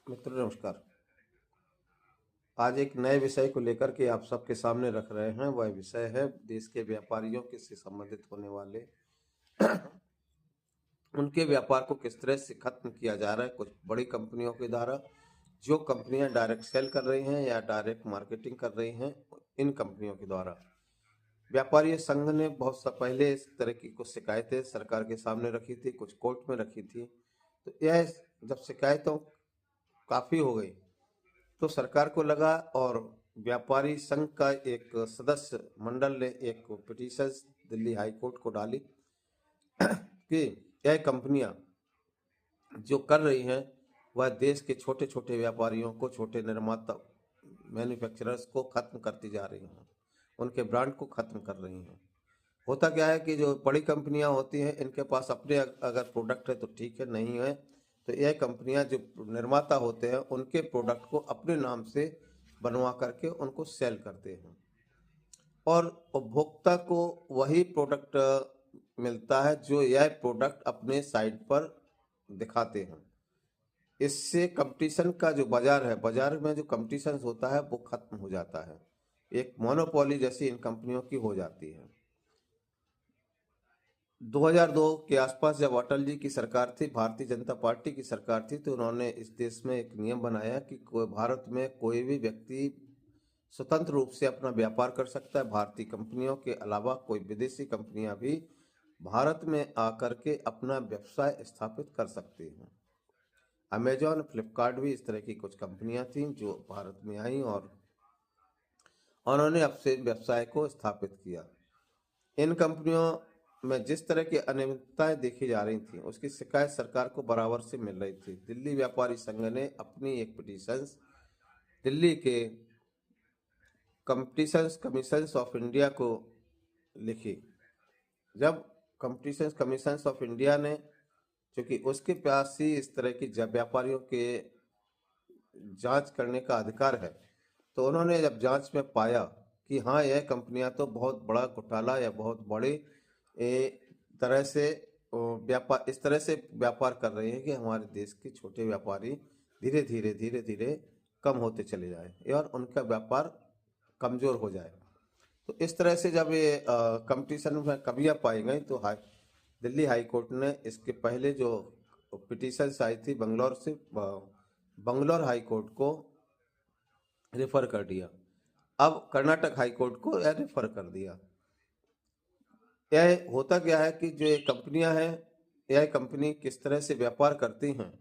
मित्रों नमस्कार। आज एक नए विषय को लेकर के आप सबके सामने रख रहे हैं। वह विषय है देश के व्यापारियों के से संबंधित होने वाले उनके व्यापार को किस तरह से खत्म किया जा रहा है कुछ बड़ी कंपनियों के द्वारा। जो कंपनियां डायरेक्ट सेल कर रही हैं या डायरेक्ट मार्केटिंग कर रही हैं, इन कंपनियों के द्वारा व्यापारी संघ ने बहुत सा पहले इस तरह की कुछ शिकायतें सरकार के सामने रखी थी, कुछ कोर्ट में रखी थी। तो यह जब शिकायतों काफ़ी हो गई तो सरकार को लगा और व्यापारी संघ का एक सदस्य मंडल ने एक पिटीशन दिल्ली हाई कोर्ट को डाली कि यह कंपनियां जो कर रही हैं वह देश के छोटे छोटे व्यापारियों को, छोटे निर्माता मैन्युफैक्चरर्स को खत्म करती जा रही हैं, उनके ब्रांड को खत्म कर रही हैं। होता क्या है कि जो बड़ी कंपनियां होती हैं इनके पास अपने अगर प्रोडक्ट है तो ठीक है, नहीं है तो यह कंपनियां जो निर्माता होते हैं उनके प्रोडक्ट को अपने नाम से बनवा करके उनको सेल करते हैं और उपभोक्ता को वही प्रोडक्ट मिलता है जो यह प्रोडक्ट अपने साइट पर दिखाते हैं। इससे कंपटीशन का जो बाजार है, बाजार में जो कंपटीशन होता है वो खत्म हो जाता है। एक मोनोपोली जैसी इन कंपनियों की हो जाती है। 2002 के आसपास जब अटल जी की सरकार थी, भारतीय जनता पार्टी की सरकार थी, तो उन्होंने इस देश में एक नियम बनाया कि भारत में कोई भी व्यक्ति स्वतंत्र रूप से अपना व्यापार कर सकता है। भारतीय कंपनियों के अलावा कोई विदेशी कंपनियां भी भारत में आकर के अपना व्यवसाय स्थापित कर सकती हैं। अमेजॉन, फ्लिपकार्ट भी इस तरह की कुछ कंपनियां थीं जो भारत में आई और उन्होंने अपने व्यवसाय को स्थापित किया। इन कंपनियों में जिस तरह की अनियमितताएं देखी जा रही थी उसकी शिकायत सरकार को बराबर से मिल रही थी। दिल्ली व्यापारी संघ ने अपनी एक पिटीशन दिल्ली के कंपटीशन कमीशन ऑफ इंडिया को लिखी। जब कंपटीशन कमीशन ऑफ इंडिया ने, क्योंकि उसके पास ही इस तरह की जब व्यापारियों के जांच करने का अधिकार है, तो उन्होंने जब जांच में पाया कि हाँ यह कंपनियां तो बहुत बड़ा घोटाला या बहुत बड़ी तरह से व्यापार इस तरह से व्यापार कर रही है कि हमारे देश के छोटे व्यापारी धीरे धीरे कम होते चले जाए और उनका व्यापार कमजोर हो जाए। तो इस तरह से जब ये कंपटीशन में कमियां पाई गई तो दिल्ली हाई कोर्ट ने इसके पहले जो पिटीशन आई थी बंगलौर से, बंगलौर हाई कोर्ट को रेफर कर दिया। अब कर्नाटक हाई कोर्ट को यह रेफर कर दिया। यह होता क्या है कि जो ये कंपनियां हैं, यह कंपनी किस तरह से व्यापार करती हैं